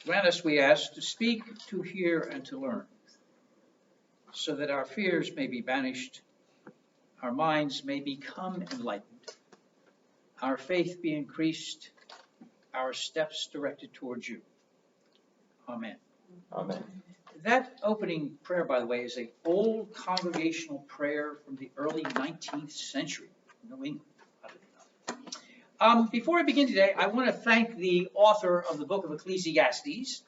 Grant us, we ask, to speak, to hear, and to learn, so that our fears may be banished, our minds may become enlightened, our faith be increased, our steps directed towards you. Amen. Amen. That opening prayer, by the way, is an old congregational prayer from the early 19th century in New England. Before I begin today, I want to thank the author of the book of Ecclesiastes.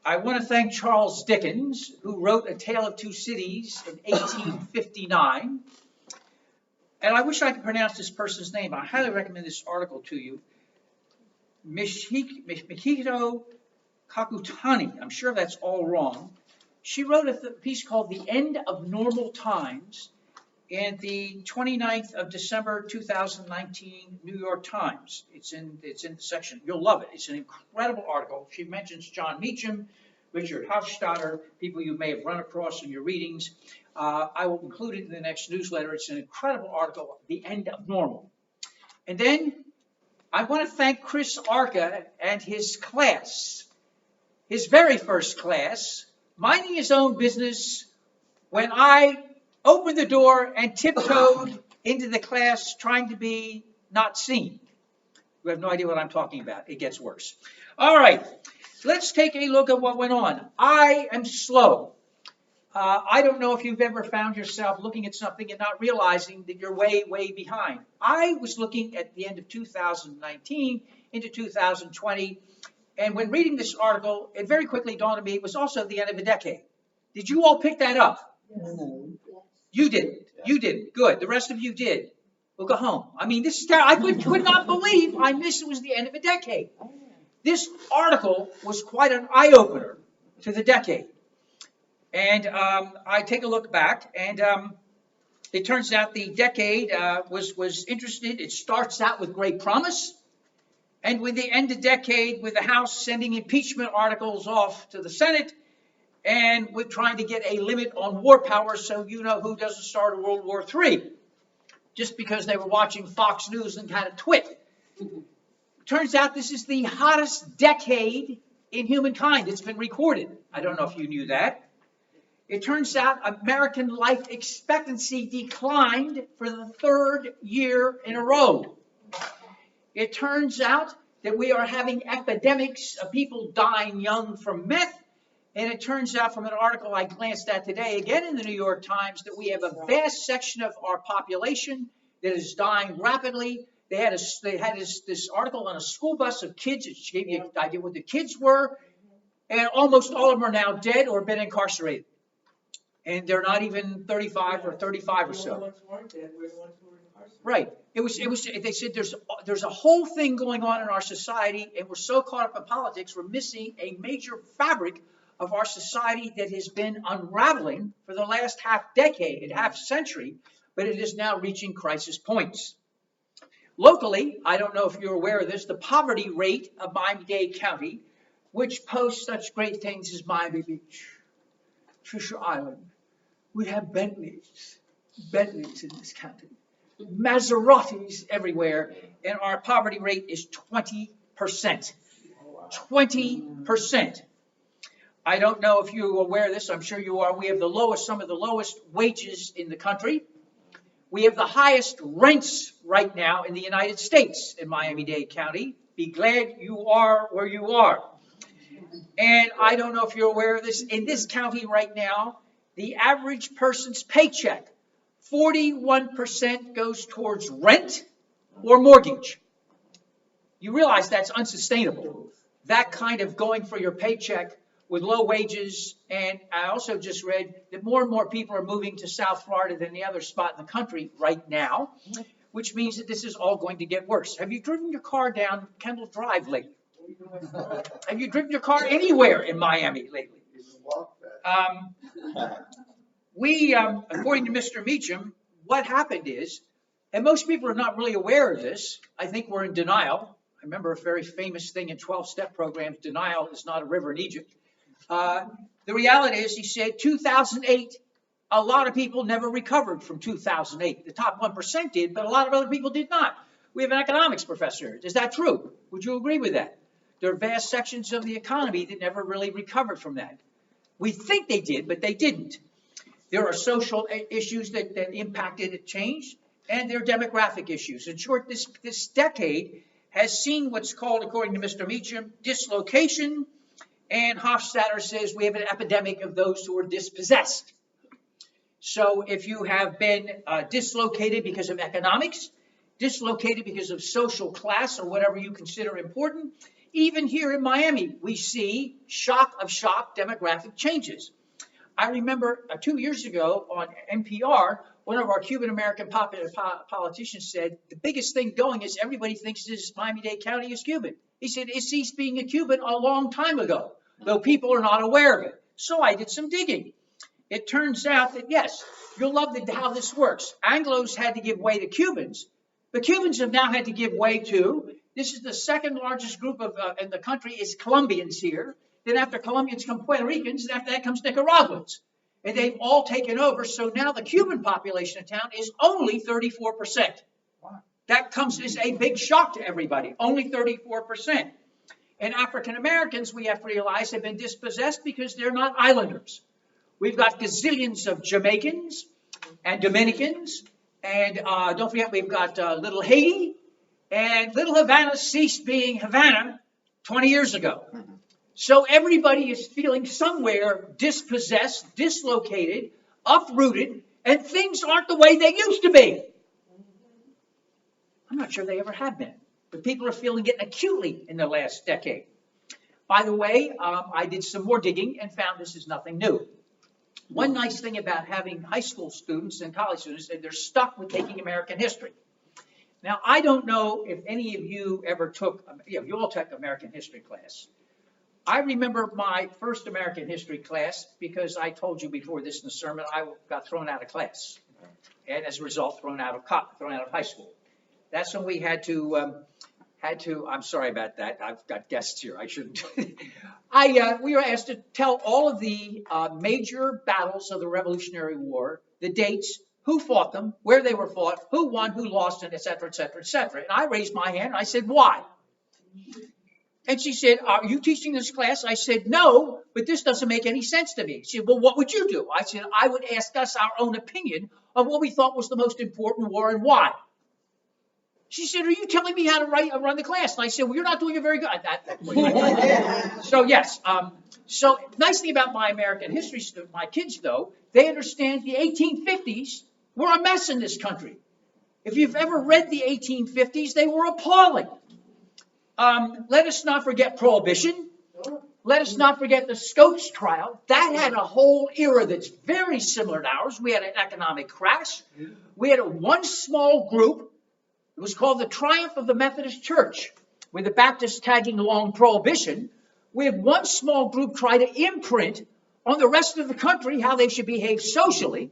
I want to thank Charles Dickens, who wrote A Tale of Two Cities in 1859. And I wish I could pronounce this person's name. I highly recommend this article to you. Mikito Kakutani. I'm sure that's all wrong. She wrote a piece called The End of Normal Times in the 29th of December 2019 New York Times. It's in the section. You'll love it. It's an incredible article. She mentions John Meacham, Richard Hofstadter, people you may have run across in your readings. I will include it in the next newsletter. It's an incredible article, The End of Normal. And then I want to thank Chris Arca and his class, his very first class, minding his own business, when I opened the door and tiptoed into the class trying to be not seen. You have no idea what I'm talking about. It gets worse. All right, let's take a look at what went on. I am slow. I don't know if you've ever found yourself looking at something and not realizing that you're way, way behind. I was looking at the end of 2019 into 2020, and when reading this article, it very quickly dawned on me it was also the end of a decade. Did you all pick that up? No. You didn't. You didn't. Good. The rest of you did. We'll go home. I mean, this is terrible. I could not believe I missed it was the end of a decade. This article was quite an eye-opener to the decade. And I take a look back, and it turns out the decade was interested. It starts out with great promise. And with the end of decade, with the House sending impeachment articles off to the Senate, and with trying to get a limit on war power, so you know who doesn't start a World War III, just because they were watching Fox News and kind of twit. Turns out this is the hottest decade in humankind. It's been recorded. I don't know if you knew that. It turns out American life expectancy declined for the third year in a row. It turns out that we are having epidemics of people dying young from meth. And it turns out from an article I glanced at today, again in the New York Times, that we have a vast section of our population that is dying rapidly. They had this article on a school bus of kids. It gave you an idea what the kids were. And almost all of them are now dead or been incarcerated. And they're not even 35 or 35 or so. Right. It was. They said there's a whole thing going on in our society, and we're so caught up in politics, we're missing a major fabric of our society that has been unraveling for the last half century, but it is now reaching crisis points. Locally, I don't know if you're aware of this, the poverty rate of Miami-Dade County, which posts such great things as Miami Beach, Fisher Island. We have Bentleys in this county, Maseratis everywhere, and our poverty rate is 20%. 20%. I don't know if you're aware of this. I'm sure you are. We have some of the lowest wages in the country. We have the highest rents right now in the United States in Miami-Dade County. Be glad you are where you are. And I don't know if you're aware of this. In this county right now, the average person's paycheck, 41% goes towards rent or mortgage. You realize that's unsustainable. That kind of going for your paycheck with low wages. And I also just read that more and more people are moving to South Florida than the other spot in the country right now, which means that this is all going to get worse. Have you driven your car down Kendall Drive lately? Have you driven your car anywhere in Miami lately? According to Mr. Meacham, what happened is, and most people are not really aware of this, I think we're in denial. I remember a very famous thing in 12-step programs, denial is not a river in Egypt. The reality is, he said, 2008, a lot of people never recovered from 2008. The top 1% did, but a lot of other people did not. We have an economics professor. Is that true? Would you agree with that? There are vast sections of the economy that never really recovered from that. We think they did, but they didn't. There are social issues that impacted change, and there are demographic issues. In short, this decade has seen what's called, according to Mr. Meacham, dislocation, and Hofstadter says we have an epidemic of those who are dispossessed. So if you have been dislocated because of economics, dislocated because of social class or whatever you consider important, even here in Miami, we see shock of shock demographic changes. I remember 2 years ago on NPR, one of our Cuban-American politicians said, the biggest thing going is everybody thinks this Miami-Dade County is Cuban. He said, it ceased being a Cuban a long time ago, though people are not aware of it. So I did some digging. It turns out that, yes, you'll love how this works. Anglos had to give way to Cubans, but Cubans have now had to give way to, this is the second largest group in the country is Colombians here. Then after Colombians come Puerto Ricans, and after that comes Nicaraguans. And they've all taken over, so now the Cuban population of town is only 34%. Wow. That comes as a big shock to everybody, only 34%. And African Americans, we have to realize, have been dispossessed because they're not islanders. We've got gazillions of Jamaicans and Dominicans, and don't forget we've got Little Haiti, and Little Havana ceased being Havana 20 years ago. So everybody is feeling somewhere dispossessed, dislocated, uprooted, and things aren't the way they used to be. I'm not sure they ever have been, but people are feeling it acutely in the last decade. By the way, I did some more digging and found this is nothing new. One nice thing about having high school students and college students is they're stuck with taking American history. Now, I don't know if any of you ever took, you all took American history class. I remember my first American history class because I told you before this in the sermon, I got thrown out of class. And as a result, thrown out of high school. That's when we had to, I'm sorry about that. I've got guests here. I shouldn't. We were asked to tell all of the major battles of the Revolutionary War, the dates, who fought them, where they were fought, who won, who lost, and et cetera, et cetera, et cetera. And I raised my hand and I said, why? And she said, are you teaching this class? I said, no, but this doesn't make any sense to me. She said, well, what would you do? I said, I would ask us our own opinion of what we thought was the most important war and why. She said, are you telling me how to run the class? And I said, well, you're not doing it very good. So, yes. So, nice thing about my American history, my kids, though, they understand the 1850s were a mess in this country. If you've ever read the 1850s, they were appalling. Let us not forget Prohibition. Let us not forget the Scopes trial. That had a whole era that's very similar to ours. We had an economic crash. We had one small group. It was called the Triumph of the Methodist Church, with the Baptists tagging along Prohibition. We had one small group try to imprint on the rest of the country how they should behave socially.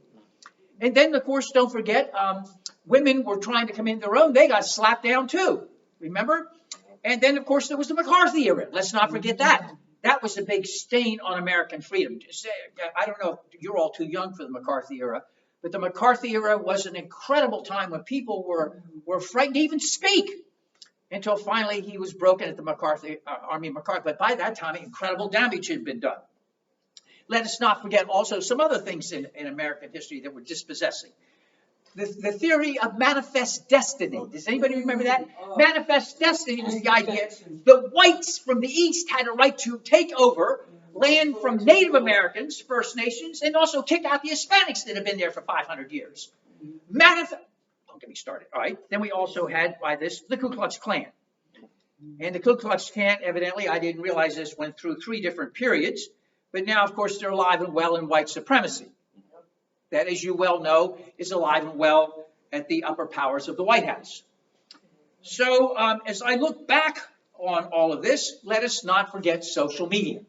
And then, of course, don't forget, women were trying to come in their own. They got slapped down too. Remember? And then, of course, there was the McCarthy era. Let's not forget that. That was a big stain on American freedom. I don't know if you're all too young for the McCarthy era, but the McCarthy era was an incredible time when people were frightened to even speak until finally he was broken at the Army McCarthy. But by that time, incredible damage had been done. Let us not forget also some other things in American history that were dispossessing. The theory of manifest destiny. Does anybody remember that? Manifest destiny was the idea the whites from the East had a right to take over land from Native Americans, First Nations, and also kick out the Hispanics that have been there for 500 years. Don't get me started. All right. Then we also had, by this, the Ku Klux Klan. And the Ku Klux Klan, evidently, I didn't realize this, went through 3 different periods. But now, of course, they're alive and well in white supremacy. That, as you well know, is alive and well at the upper powers of the White House. So as I look back on all of this, let us not forget social media.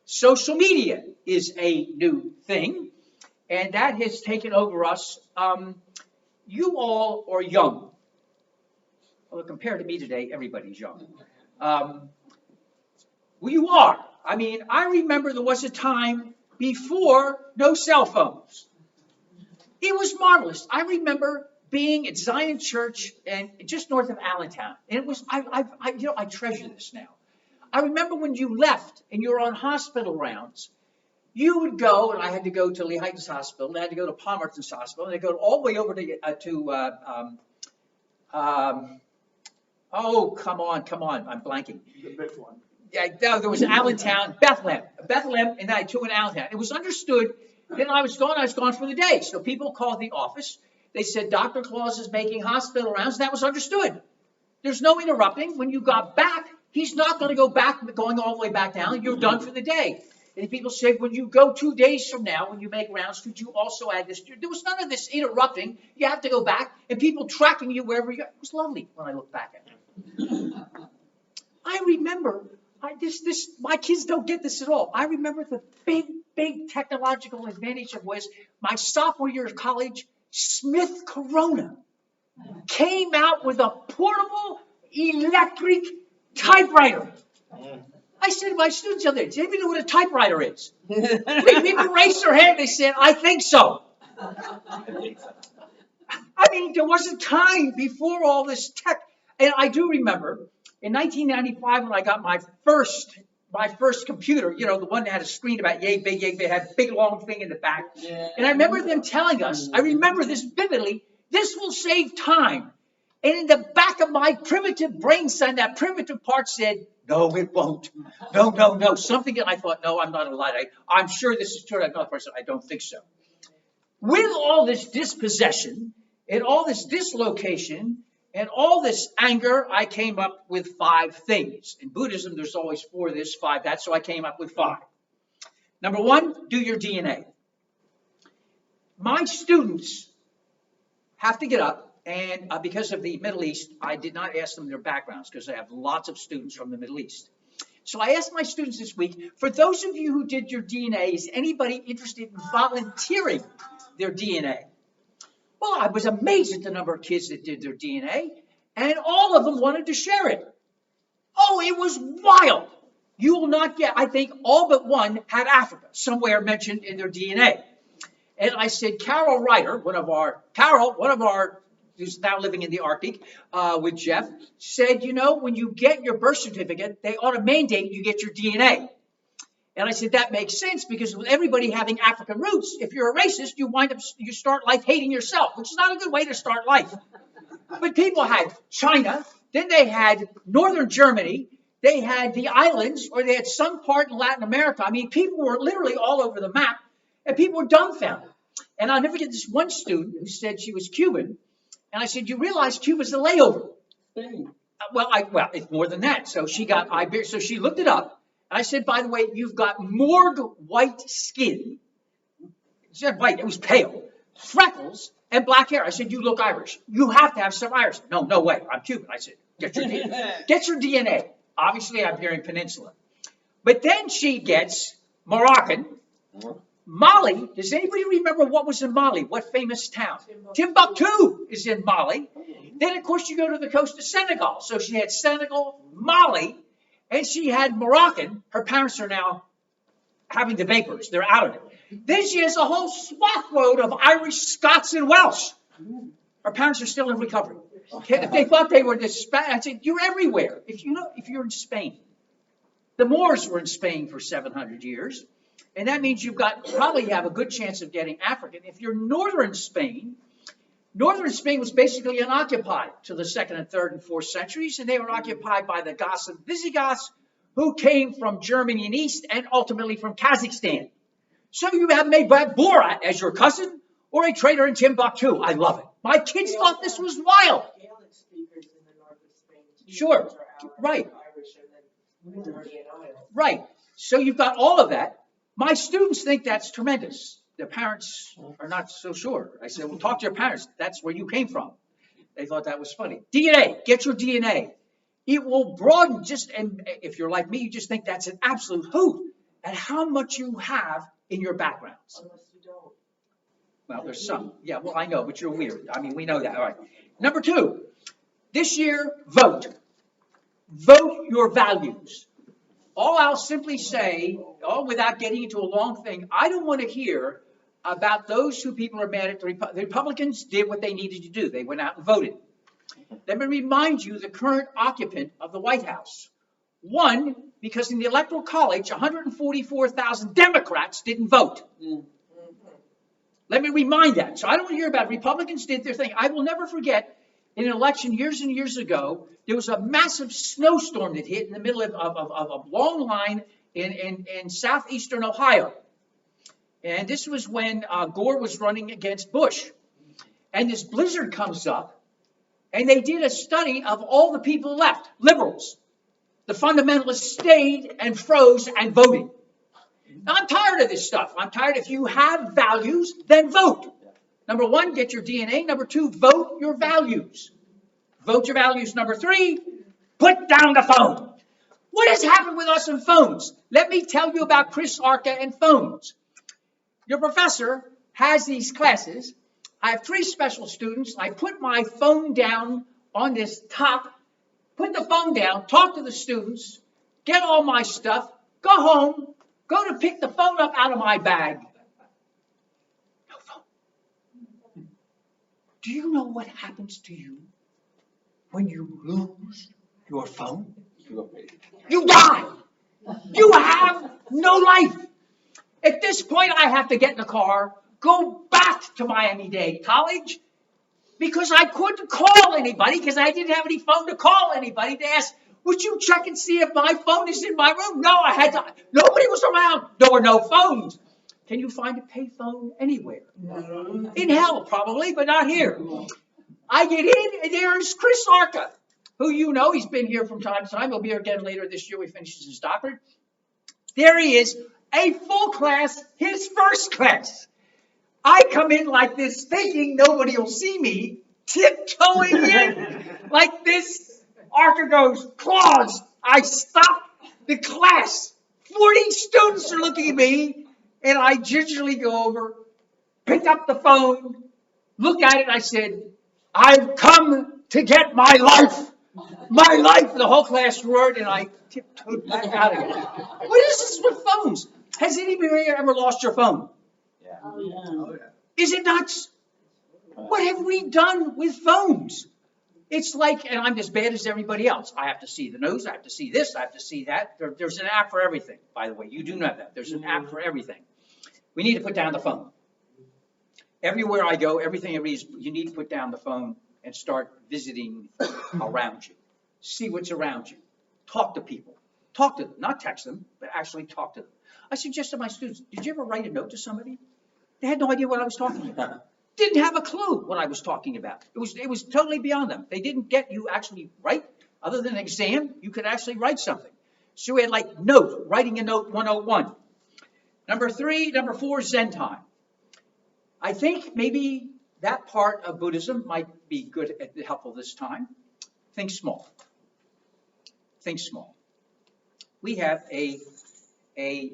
Social media is a new thing, and that has taken over us. You all are young. Well, compared to me today, everybody's young. Well, you are. I mean, I remember there was a time before no cell phones. It was marvelous. I remember being at Zion Church and just north of Allentown. And it was, I treasure this now. I remember when you left and you were on hospital rounds, you would go, and I had to go to Lehighton's Hospital, and I had to go to Palmerston's Hospital, and I'd go all the way over oh, come on, I'm blanking. The big one. Yeah, there was Allentown, Bethlehem, and then I took in Allentown. It was understood that I was gone for the day. So people called the office. They said, Dr. Claus is making hospital rounds. That was understood. There's no interrupting. When you got back, he's not going to go back, going all the way back down. You're done for the day. And people said, when you go 2 days from now, when you make rounds, could you also add this? There was none of this interrupting. You have to go back, and people tracking you wherever you go. It was lovely when I look back at it. I remember, my kids don't get this at all. I remember the big technological advantage of was my sophomore year of college, Smith Corona came out with a portable electric typewriter. I said to my students the other day, does anybody know what a typewriter is? People raised their hand. They said, I think so. I mean, there wasn't time before all this tech. And I do remember in 1995 when I got my first computer, the one that had a screen about yay big, had a big long thing in the back. Yeah. And I remember them telling us, I remember this vividly, this will save time. And in the back of my primitive brain cell, that primitive part said, no, it won't. No. Something that I thought, no, I'm not a light. I'm sure this is true. Another person, I don't think so. With all this dispossession and all this dislocation and all this anger, I came up with 5 things. In Buddhism, there's always 4, this, 5, that, so I came up with 5. Number 1, do your DNA. My students have to get up. And because of the Middle East, I did not ask them their backgrounds because I have lots of students from the Middle East. So I asked my students this week, for those of you who did your DNA, is anybody interested in volunteering their DNA? Well, I was amazed at the number of kids that did their DNA, and all of them wanted to share it. Oh, it was wild. You will not get, I think all but one had Africa somewhere mentioned in their DNA. And I said, Carol Ryder, one of our, who's now living in the Arctic with Jeff, said, when you get your birth certificate, they ought to mandate you get your DNA. And I said, that makes sense because with everybody having African roots, if you're a racist, you start life hating yourself, which is not a good way to start life. But people had China, then they had northern Germany, they had the islands, or they had some part in Latin America. I mean, people were literally all over the map, and people were dumbfounded. And I'll never forget this one student who said she was Cuban. And I said, you realize Cuba's a layover? Well, it's more than that. So she looked it up. And I said, by the way, you've got more white skin. She said white, it was pale. Freckles and black hair. I said, you look Irish. You have to have some Irish. No way. I'm Cuban. I said, get your DNA. Get your DNA. Obviously, I'm here in Peninsula. But then she gets Moroccan. Mali, does anybody remember what was in Mali? What famous town? Timbuktu is in Mali. Then, of course, you go to the coast of Senegal. So she had Senegal, Mali, and she had Moroccan. Her parents are now having the vapors. They're out of it. Then she has a whole swath load of Irish, Scots, and Welsh. Her parents are still in recovery. They thought they were this. I said, you're everywhere. If you're in Spain. The Moors were in Spain for 700 years. And that means probably have a good chance of getting African. If you're northern Spain was basically unoccupied till the 2nd and 3rd and 4th centuries, and they were occupied by the Goths and Visigoths, who came from Germany and East, and ultimately from Kazakhstan. So you have made Borat as your cousin, or a trader in Timbuktu. I love it. My kids thought this was wild. Gaelic speakers in the north of Spain. Sure, right. Irish and then minority in Iowa. Right. So you've got all of that. My students think that's tremendous. Their parents are not so sure. I said, well, talk to your parents. That's where you came from. They thought that was funny. DNA, get your DNA. It will broaden and if you're like me, you just think that's an absolute hoot at how much you have in your backgrounds. Unless you don't. Well, there's some. Yeah, well, I know, but you're weird. I mean, we know that. All right. Number 2, this year, vote. Vote your values. All I'll simply say, without getting into a long thing, I don't want to hear about those who people are mad at. The Republicans did what they needed to do. They went out and voted. Let me remind you the current occupant of the White House won because in the Electoral College, 144,000 Democrats didn't vote. Let me remind that. So I don't hear about it. Republicans did their thing. I will never forget in an election years and years ago, there was a massive snowstorm that hit in the middle of a long line in southeastern Ohio. And this was when Gore was running against Bush. And this blizzard comes up, and they did a study of all the people left, liberals. The fundamentalists stayed and froze and voted. Now, I'm tired of this stuff. I'm tired. If you have values, then vote. Number one, get your DNA. Number two, vote your values. Vote your values. Number three, put down the phone. What has happened with us and phones? Let me tell you about Chris Arca and phones. Your professor has these classes. I have 3 special students. I put my phone down on this top, put the phone down, talk to the students, get all my stuff, go home, go to pick the phone up out of my bag. No phone. Do you know what happens to you when you lose your phone? You die. You have no life. At this point, I have to get in the car, go back to Miami-Dade College, because I couldn't call anybody, because I didn't have any phone to call anybody to ask, would you check and see if my phone is in my room? No, I had to. Nobody was around. There were no phones. Can you find a payphone anywhere? In hell, probably, but not here. I get in, and there's Chris Arca, who you know, he's been here from time to time. He'll be here again later this year. He finishes his doctorate. There he is, a full class, his first class. I come in like this, thinking nobody will see me, tiptoeing in like this. Arca goes, Claus, I stop the class. 40 students are looking at me, and I gingerly go over, pick up the phone, look at it, I said, I've come to get my life. My life. The whole class roared, and I tiptoed back out again. What is this with phones? Has anybody ever lost your phone? Is it nuts? What have we done with phones? It's like, and I'm as bad as everybody else. I have to see the news. I have to see this. I have to see that. There's an app for everything, by the way. You do know that. There's an app for everything. We need to put down the phone. Everywhere I go, everything I read is you need to put down the phone and start visiting around you. See what's around you. Talk to people. Talk to them. Not text them, but actually talk to them. I suggest to my students, did you ever write a note to somebody? They had no idea what I was talking about. Didn't have a clue what I was talking about. It was totally beyond them. They didn't get you actually write, other than an exam, you could actually write something. So we had like note, writing a note 101. Number 4, Zen time. I think maybe that part of Buddhism might be good, helpful this time. Think small. Think small. We have a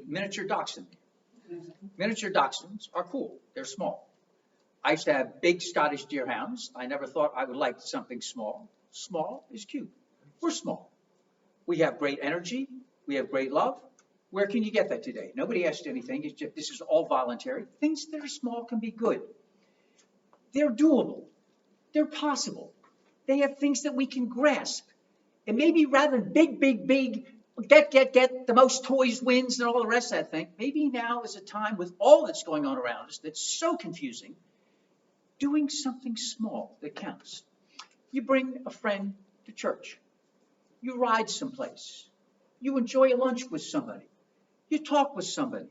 miniature dachshund. Miniature dachshunds are cool. They're small. I used to have big Scottish deerhounds. I never thought I would like something small. Small is cute. We're small. We have great energy. We have great love. Where can you get that today? Nobody asked anything. It's just, this is all voluntary. Things that are small can be good. They're doable. They're possible. They have things that we can grasp. And maybe rather than big, get, the most toys wins and all the rest of that thing, maybe now is a time with all that's going on around us that's so confusing, doing something small that counts. You bring a friend to church. You ride someplace. You enjoy a lunch with somebody. You talk with somebody.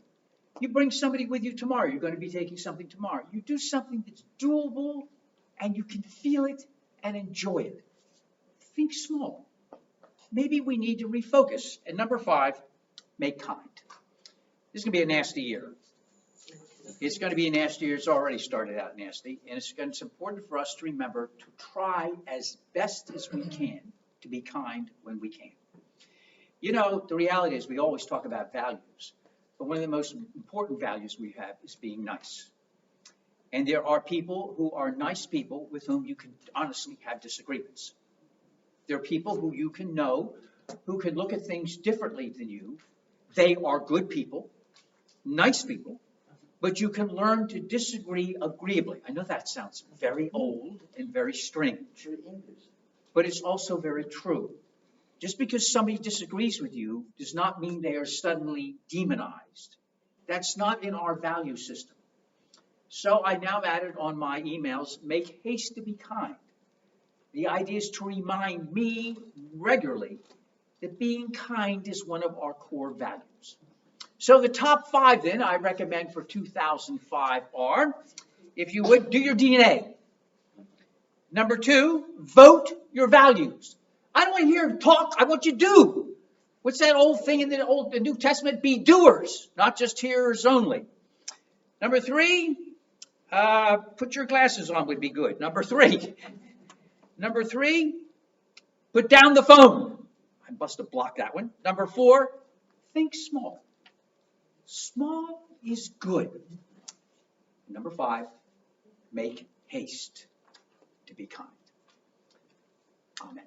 You bring somebody with you tomorrow. You're going to be taking something tomorrow. You do something that's doable and you can feel it and enjoy it. Think small. Maybe we need to refocus. And number 5, make kind. This is going to be a nasty year. It's going to be a nasty year. It's already started out nasty. And it's important for us to remember to try as best as we can to be kind when we can. You know, the reality is we always talk about values. But one of the most important values we have is being nice. And there are people who are nice people with whom you can honestly have disagreements. There are people who you can know who can look at things differently than you. They are good people, nice people, but you can learn to disagree agreeably. I know that sounds very old and very strange, but it's also very true. Just because somebody disagrees with you does not mean they are suddenly demonized. That's not in our value system. So I now added on my emails, make haste to be kind. The idea is to remind me regularly that being kind is one of our core values. So the top 5 then I recommend for 2005 are, if you would, do your DNA. Number 2, vote your values. I don't want to hear talk, I want you to do. What's that old thing in the New Testament? Be doers, not just hearers only. Number 3, put your glasses on would be good. Number 3, put down the phone. I must have blocked that one. Number 4, think small. Small is good. Number 5, make haste to be kind. Amen.